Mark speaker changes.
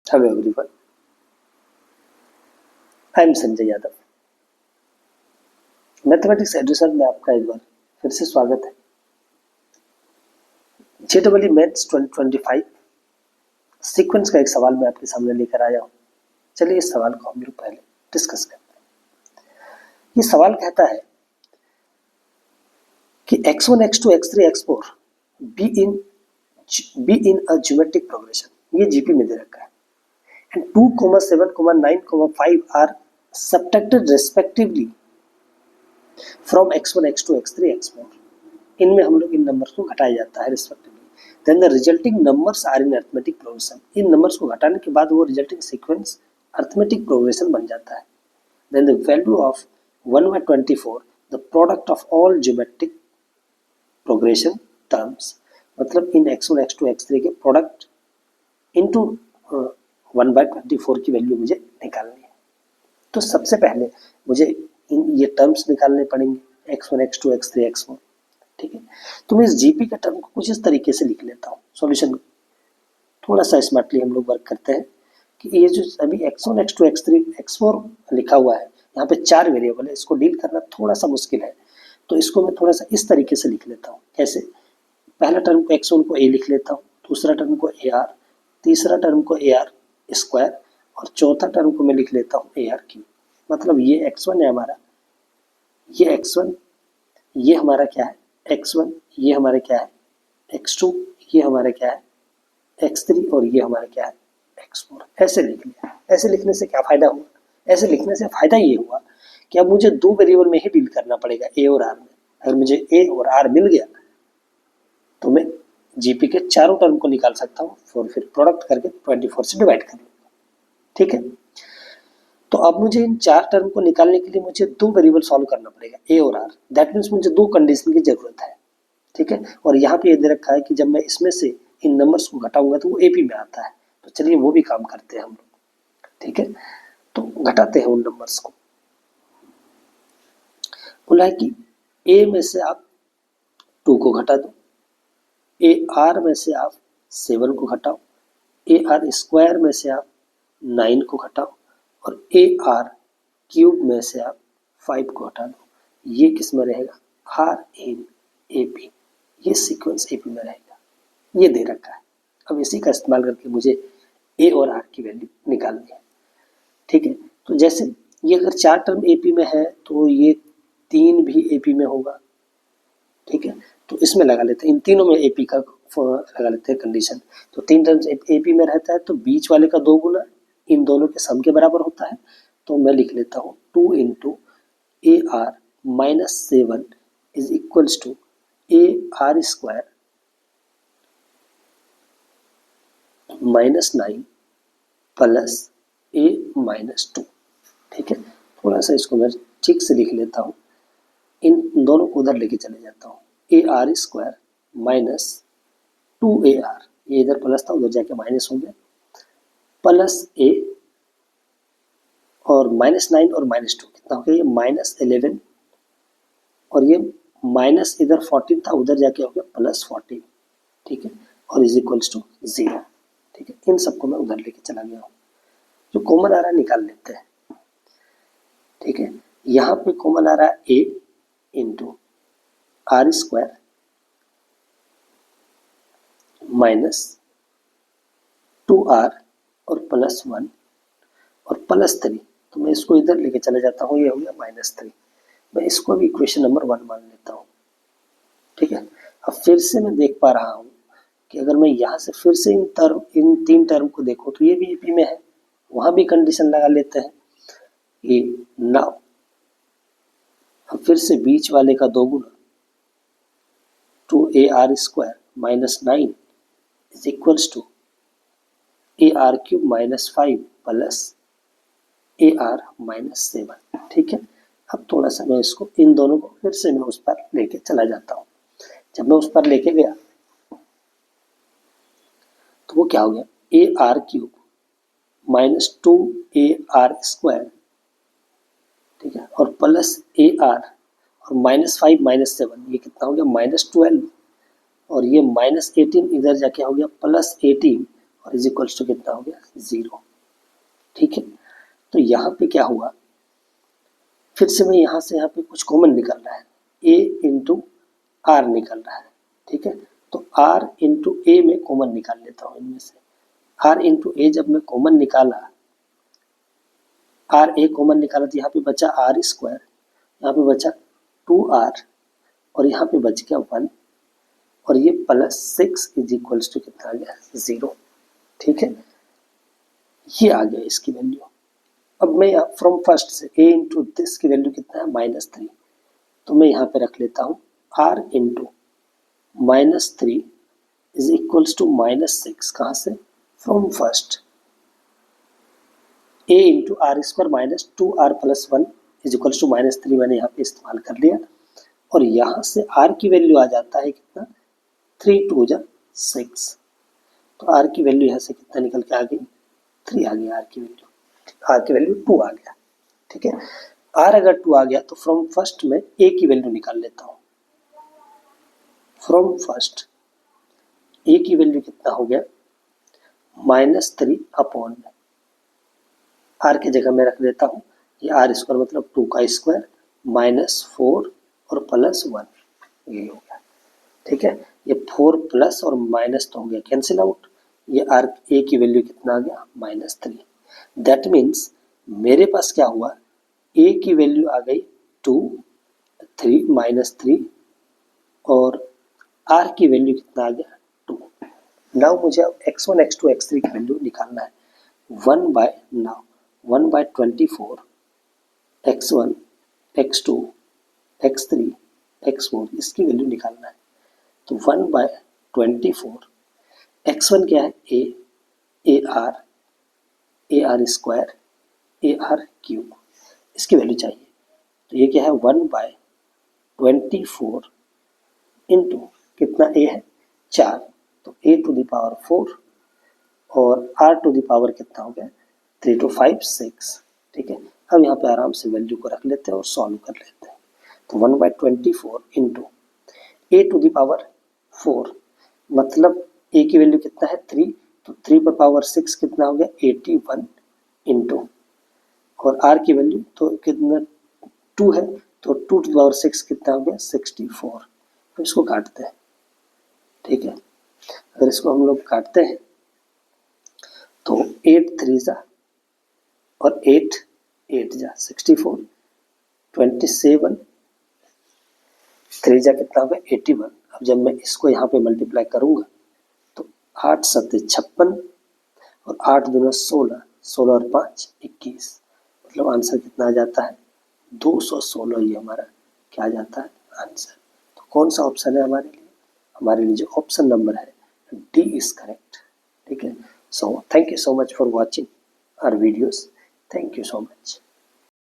Speaker 1: Hello everyone, I am Sanjay Yadav. Mathematics education में आपका एक बार फिर से स्वागत है। जेडब्ल्यू मैथ्स 2025 सीक्वेंस का एक सवाल मैं आपके सामने लेकर आया हूँ। चलिए इस सवाल को हम लोग पहले डिस्कस करते हैं। ये सवाल कहता है कि x1, x2, x3, x4 be in a geometric progression. ये जीपी में दे रखा है and 2, 7, 9, 5 are subtracted respectively from x1, x2, x3, x4। इनमें हम लोग इन नंबर्स को घटाया जाता है respectively. Then the resulting numbers are in arithmetic progression. इन नंबर्स को घटाने के बाद वो रिजल्टिंग सीक्वेंस अरिथमेटिक प्रोग्रेशन बन जाता है। Then the value of 1/24 the product of all geometric progression terms. मतलब इन x1, x2, x3 के प्रोडक्ट इनटू 1/24 की वैल्यू मुझे निकालनी है। तो सबसे पहले मुझे ये टर्म्स निकालने पड़ेंगे x1, x2, x3, x4। ठीक है, तो मैं इस जीपी के टर्म को कुछ इस तरीके से लिख लेता हूँ। सॉल्यूशन थोड़ा सा स्मार्टली हम लोग वर्क करते हैं कि ये जो अभी x1, x2, x3, x4 लिखा हुआ है, यहाँ पे 4 वेरिएबल है, इसको डील करना थोड़ा सा मुश्किल है। तो इसको मैं थोड़ा सा इस तरीके से लिख लेता हूँ। कैसे? पहला टर्म को x1 को a लिख लेता हूँ, दूसरा टर्म को ar, तीसरा टर्म को ar स्क्वायर और चौथा टर्म को मैं लिख लेता हूँ ar क्यूब। मतलब ये x1 है हमारा, ये x1, ये हमारा क्या है x1, ये हमारा क्या है x2, ये हमारा क्या है x3 और ये हमारा क्या है x4। ऐसे लिख लिया। ऐसे लिखने से क्या फायदा हुआ? ऐसे लिखने से फायदा ये हुआ कि अब मुझे 2 वेरिएबल में ही डील करना पड़ेगा, a और r में। अगर मुझे a और r मिल गया तो मैं जीपी के चारों टर्म को निकाल सकता हूँ और फिर प्रोडक्ट करके 24 से डिवाइड कर लूँगा। ठीक है, तो अब मुझे इन 4 टर्म को निकालने के लिए मुझे 2 वेरिएबल सॉल्व करना पड़ेगा, a और r। दैट मीन्स मुझे 2 कंडीशन की जरूरत है। ठीक है, और यहाँ पे ये दे रखा है कि जब मैं इसमें से इन नंबर्स को घटाऊंगा तो वो एपी में आता है। तो चलिए वो भी काम करते हैं हम लोग। ठीक है, तो घटाते हैं उन नंबर्स को। बोला है कि ए में से आप 2 को घटा दो, ए आर में से आप 7 को घटाओ, ए आर स्क्वायर में से आप 9 को घटाओ और ए आर क्यूब में से आप 5 को हटा दो। ये किस में रहेगा? Are in A P. ये सीक्वेंस एपी में रहेगा। ये दे रखा है। अब इसी का इस्तेमाल करके मुझे ए और आर की वैल्यू निकालनी है। ठीक है, तो जैसे ये अगर 4 टर्म एपी में है तो ये 3 भी एपी में होगा। ठीक है, तो इसमें लगा लेते हैं, इन तीनों में एपी का लगा लेते हैं कंडीशन। तो 3 टर्म्स एपी में रहता है तो बीच वाले का 2 गुना इन दोनों के सम के बराबर होता है। तो मैं लिख लेता हूँ 2 into a r minus 7 is equals to a r square -9 plus a -2। ठीक है, थोड़ा सा इसको मैं ठीक से लिख लेता हूँ। इन दोनों को उधर लेके चले जाता हूँ। ए r square minus 2 A R, ये इधर प्लस था उधर जाके माइनस हो गया, प्लस ए और -9 और -2 कितना हो गया? ये -11 और ये माइनस इधर 14 था उधर जाके हो गया +14। ठीक है, और इज इक्वल्स टू 0। ठीक है, इन सबको मैं उधर लेके चला गया हूँ। जो कॉमन आ रहा है निकाल लेते हैं। ठीक है, यहाँ पे कॉमन आ रहा है a into r square minus 2r और +1 और +3। तो मैं इसको इधर लेके चला जाता हूँ, ये हो गया -3। मैं इसको भी इक्वेशन नंबर 1 मान लेता हूँ। ठीक है, अब फिर से मैं देख पा रहा हूँ कि अगर मैं यहाँ से फिर से इन 3 टर्म को देखूँ तो ये भी ईपी में है, वहाँ भी कंडीशन लगा लेते हैं। ये नाउ अब फिर से बीच वाले का 2 गुना 2ar square -9 is equals to a r cube -5 plus a r -7। ठीक है, अब थोड़ा सा मैं इसको इन दोनों को फिर से मैं उस पर लेके चला जाता हूँ। जब मैं उस पर लेके गया तो वो क्या हो गया? ए आर क्यूब -2ar स्क्वायर, ठीक है, और प्लस ए आर और -5 -7, ये कितना हो गया? -12 और ये -18 इधर जाके हो गया +18 और इज इक्वल्स टू कितना हो गया 0। ठीक है, तो यहाँ पे क्या हुआ, फिर से मैं यहाँ से यहाँ पे कुछ कॉमन निकल रहा है, a इंटू आर निकल रहा है। ठीक है, तो r इंटू ए में कॉमन निकाल लेता हूँ इनमें से। r इंटू ए जब मैं कॉमन निकाला, r a कॉमन निकाला तो यहाँ पे बचा r स्क्वायर, यहाँ पे बचा 2r और यहाँ पे बच गया 1 और ये प्लस 6 इज इक्वल्स टू कितना आ गया 0। ठीक है, ये आ गया इसकी वैल्यू। अब मैं फ्रॉम फर्स्ट से a इंटू दिस की वैल्यू कितना है -3, तो मैं यहाँ पे रख लेता हूँ r into -3 is equals to -6। कहाँ से, from first, a into r square minus 2r plus 1 is equals to -3 मैंने यहाँ पे इस्तेमाल कर लिया और यहाँ से r की वैल्यू आ जाता है कितना 3 2 जा 6, तो r की वैल्यू यहाँ से कितना निकल के आ गई 3 आ गई r की वैल्यू 2 आ गया। ठीक है, r अगर 2 आ गया तो फ्रॉम फर्स्ट में a की वैल्यू निकाल लेता हूँ। फ्रॉम फर्स्ट a की वैल्यू कितना हो गया -3 अपॉन r की जगह में रख देता हूँ ये r स्क्वायर मतलब 2 का स्क्वायर -4 और प्लस 1, ये हो गया। ठीक है, ये 4 प्लस और माइनस तो हो गया कैंसिल आउट, ये r a की वैल्यू कितना आ गया -3। दैट मीन्स मेरे पास क्या हुआ, a की वैल्यू आ गई 2 3 -3 और r की वैल्यू कितना आ गया 2। नाउ मुझे अब x1 x2 x3 की वैल्यू निकालना है। 1/24 x1 x2 x3 x4 इसकी वैल्यू निकालना है। तो 1/24 x1 क्या है a r square AR cube, इसकी वैल्यू चाहिए। तो ये क्या है 1/24 इंटू कितना a है 4, तो a टू द पावर 4 और r टू द पावर कितना हो गया 3 2 5 6। ठीक है, अब यहाँ पे आराम से वैल्यू को रख लेते हैं और सॉल्व कर लेते हैं। तो 1/24 into a to the power 4 मतलब a की वैल्यू कितना है 3, तो 3 पर पावर 6 कितना हो गया 81 इंटू और r की वैल्यू तो कितना 2 है, तो 2 टू द पावर 6 कितना हो गया 64। तो इसको काटते हैं। ठीक है, अगर इसको हम लोग काटते हैं तो 8 3 जा और 8 8 जा 64, 27 3 जा कितना होगा 81। अब जब मैं इसको यहाँ पे मल्टीप्लाई करूँगा तो 8 7 56 और 8 दूना 16, 16 और 5 21, मतलब आंसर कितना आ जाता है 216। ये हमारा क्या आ जाता है आंसर। तो कौन सा ऑप्शन है हमारे लिए, हमारे लिए जो ऑप्शन नंबर है डी इज करेक्ट। ठीक है, so thank you so much for watching our videos, thank you so much.